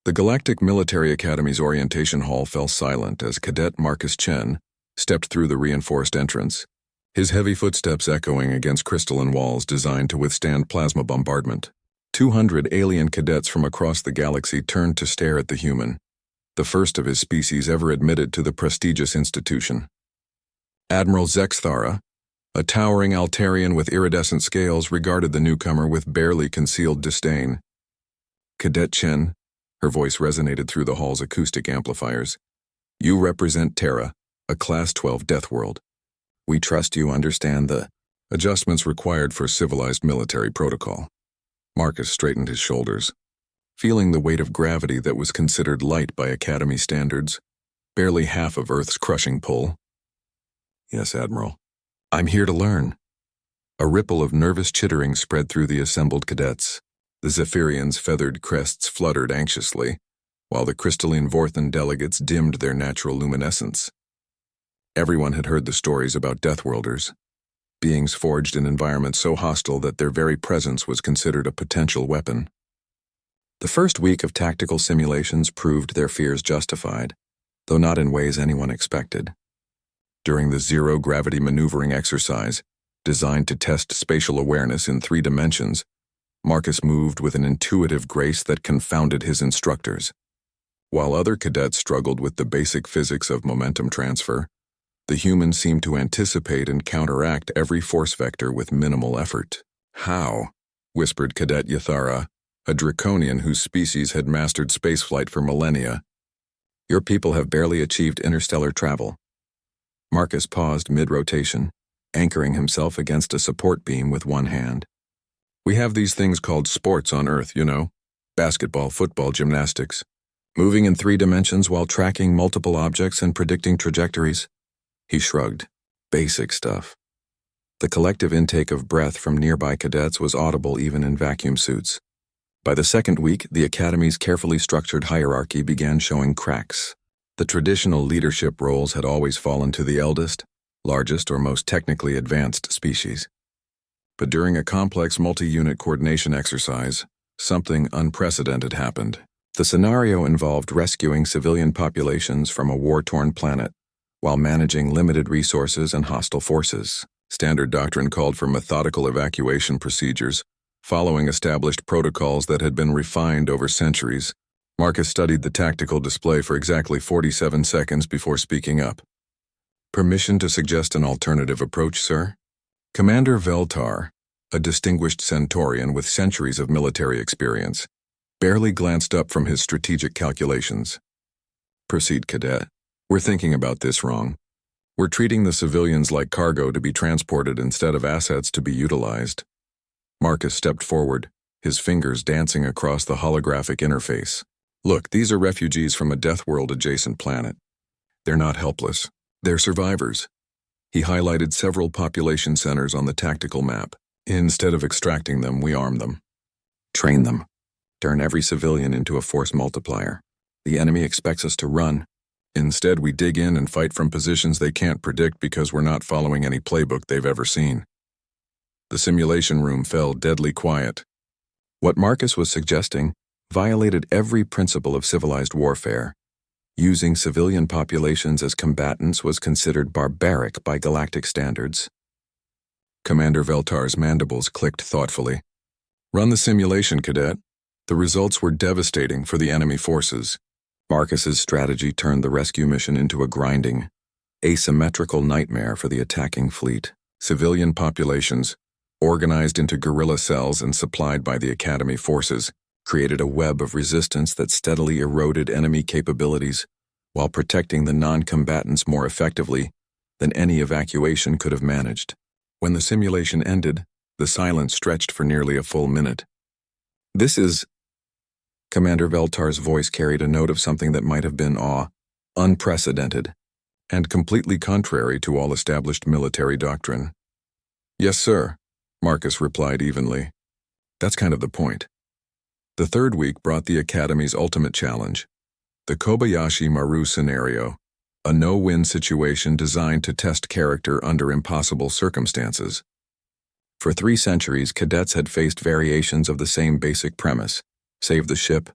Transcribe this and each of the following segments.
The Galactic Military Academy's orientation hall fell silent as Cadet Marcus Chen stepped through the reinforced entrance, his heavy footsteps echoing against crystalline walls designed to withstand plasma bombardment. 200 alien cadets from across the galaxy turned to stare at the human, the first of his species ever admitted to the prestigious institution. Admiral Zexthara, a towering Altarian with iridescent scales, regarded the newcomer with barely concealed disdain. "Cadet Chen," her voice resonated through the hall's acoustic amplifiers, "you represent Terra, a Class 12 death world. We trust you understand the adjustments required for civilized military protocol." Marcus straightened his shoulders, feeling the weight of gravity that was considered light by Academy standards, barely half of Earth's crushing pull. "Yes, Admiral. I'm here to learn." A ripple of nervous chittering spread through the assembled cadets. The Zephyrians' feathered crests fluttered anxiously, while the crystalline Vorthan delegates dimmed their natural luminescence. Everyone had heard the stories about Deathworlders, beings forged in environments so hostile that their very presence was considered a potential weapon. The first week of tactical simulations proved their fears justified, though not in ways anyone expected. During the zero-gravity maneuvering exercise, designed to test spatial awareness in 3 dimensions, Marcus moved with an intuitive grace that confounded his instructors. While other cadets struggled with the basic physics of momentum transfer, the human seemed to anticipate and counteract every force vector with minimal effort. "How?" whispered Cadet Yathara, a draconian whose species had mastered spaceflight for millennia. "Your people have barely achieved interstellar travel." Marcus paused mid-rotation, anchoring himself against a support beam with one hand. "We have these things called sports on Earth, you know. Basketball, football, gymnastics. Moving in 3 dimensions while tracking multiple objects and predicting trajectories." He shrugged. "Basic stuff." The collective intake of breath from nearby cadets was audible even in vacuum suits. By the second week, the Academy's carefully structured hierarchy began showing cracks. The traditional leadership roles had always fallen to the eldest, largest, or most technically advanced species. But during a complex multi-unit coordination exercise, something unprecedented happened. The scenario involved rescuing civilian populations from a war-torn planet, while managing limited resources and hostile forces. Standard doctrine called for methodical evacuation procedures, following established protocols that had been refined over centuries. Marcus studied the tactical display for exactly 47 seconds before speaking up. "Permission to suggest an alternative approach, sir?" Commander Veltar, a distinguished Centaurian with centuries of military experience, barely glanced up from his strategic calculations. "Proceed, Cadet. We're thinking about this wrong. We're treating the civilians like cargo to be transported instead of assets to be utilized." Marcus stepped forward, his fingers dancing across the holographic interface. "Look, these are refugees from a Death World-adjacent planet. They're not helpless. They're survivors." He highlighted several population centers on the tactical map. "Instead of extracting them, we arm them. Train them. Turn every civilian into a force multiplier. The enemy expects us to run. Instead, we dig in and fight from positions they can't predict because we're not following any playbook they've ever seen." The simulation room fell deadly quiet. What Marcus was suggesting violated every principle of civilized warfare. Using civilian populations as combatants was considered barbaric by galactic standards. Commander Veltar's mandibles clicked thoughtfully. "Run the simulation, Cadet." The results were devastating for the enemy forces. Marcus's strategy turned the rescue mission into a grinding, asymmetrical nightmare for the attacking fleet. Civilian populations, organized into guerrilla cells and supplied by the Academy forces, created a web of resistance that steadily eroded enemy capabilities while protecting the non-combatants more effectively than any evacuation could have managed. When the simulation ended, the silence stretched for nearly a full minute. "This is..." Commander Veltar's voice carried a note of something that might have been awe, unprecedented, and completely contrary to all established military doctrine. "Yes, sir," Marcus replied evenly. "That's kind of the point." The third week brought the Academy's ultimate challenge, the Kobayashi Maru scenario, a no-win situation designed to test character under impossible circumstances. For 3 centuries, cadets had faced variations of the same basic premise: save the ship,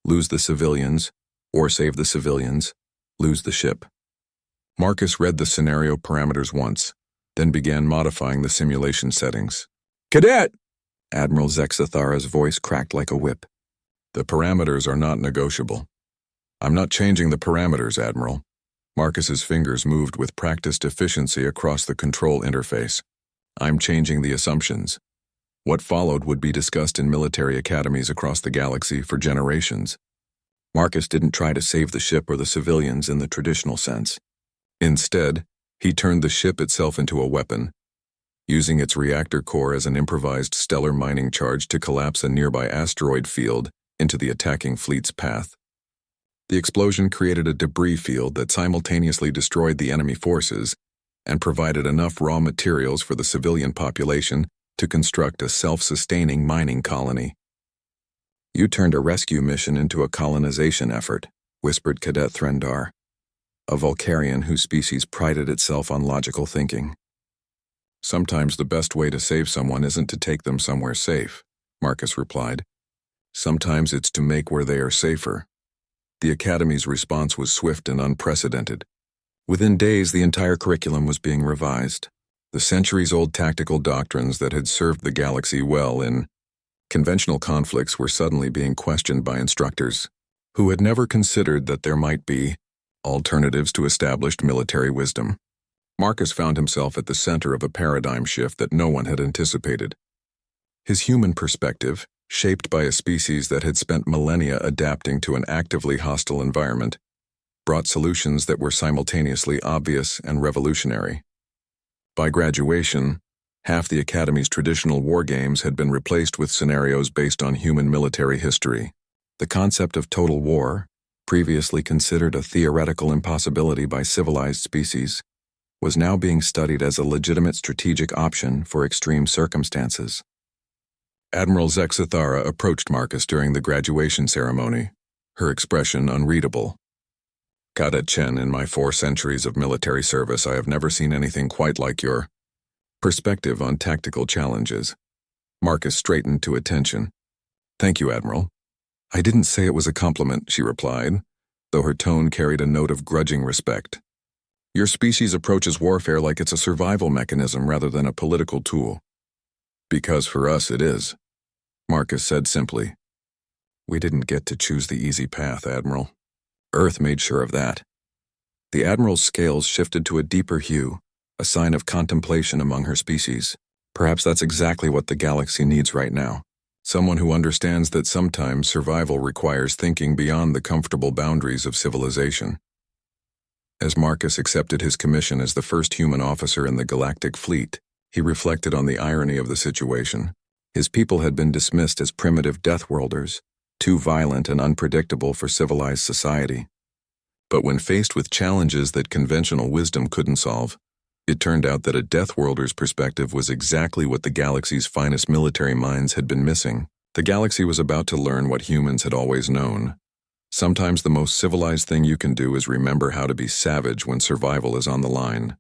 lose the civilians, or save the civilians, lose the ship. Marcus read the scenario parameters once, then began modifying the simulation settings. Cadet! Admiral Zexathara's voice cracked like a whip. The parameters are not negotiable. I'm not changing the parameters, Admiral. Marcus's fingers moved with practiced efficiency across the control interface. I'm changing the assumptions. What followed would be discussed in military academies across the galaxy for generations. Marcus didn't try to save the ship or the civilians in the traditional sense. Instead, he turned the ship itself into a weapon, using its reactor core as an improvised stellar mining charge to collapse a nearby asteroid field into the attacking fleet's path. The explosion created a debris field that simultaneously destroyed the enemy forces and provided enough raw materials for the civilian population to construct a self-sustaining mining colony. You turned a rescue mission into a colonization effort, whispered Cadet Threndar, a Vulcarian whose species prided itself on logical thinking. Sometimes the best way to save someone isn't to take them somewhere safe, Marcus replied. Sometimes it's to make where they are safer. The Academy's response was swift and unprecedented. Within days, the entire curriculum was being revised. The centuries-old tactical doctrines that had served the galaxy well in conventional conflicts were suddenly being questioned by instructors who had never considered that there might be alternatives to established military wisdom. Marcus found himself at the center of a paradigm shift that no one had anticipated. His human perspective, shaped by a species that had spent millennia adapting to an actively hostile environment, brought solutions that were simultaneously obvious and revolutionary. By graduation, half the Academy's traditional war games had been replaced with scenarios based on human military history. The concept of total war, previously considered a theoretical impossibility by civilized species, was now being studied as a legitimate strategic option for extreme circumstances. Admiral Zexathara approached Marcus during the graduation ceremony, her expression unreadable. Cadet Chen, in my 4 centuries of military service, I have never seen anything quite like your perspective on tactical challenges. Marcus straightened to attention. Thank you, Admiral. I didn't say it was a compliment, she replied, though her tone carried a note of grudging respect. Your species approaches warfare like it's a survival mechanism rather than a political tool. Because for us it is, Marcus said simply. We didn't get to choose the easy path, Admiral. Earth made sure of that. The Admiral's scales shifted to a deeper hue, a sign of contemplation among her species. Perhaps that's exactly what the galaxy needs right now. Someone who understands that sometimes survival requires thinking beyond the comfortable boundaries of civilization. As Marcus accepted his commission as the first human officer in the Galactic Fleet, he reflected on the irony of the situation. His people had been dismissed as primitive Deathworlders, too violent and unpredictable for civilized society. But when faced with challenges that conventional wisdom couldn't solve, it turned out that a Deathworlder's perspective was exactly what the galaxy's finest military minds had been missing. The galaxy was about to learn what humans had always known. Sometimes the most civilized thing you can do is remember how to be savage when survival is on the line.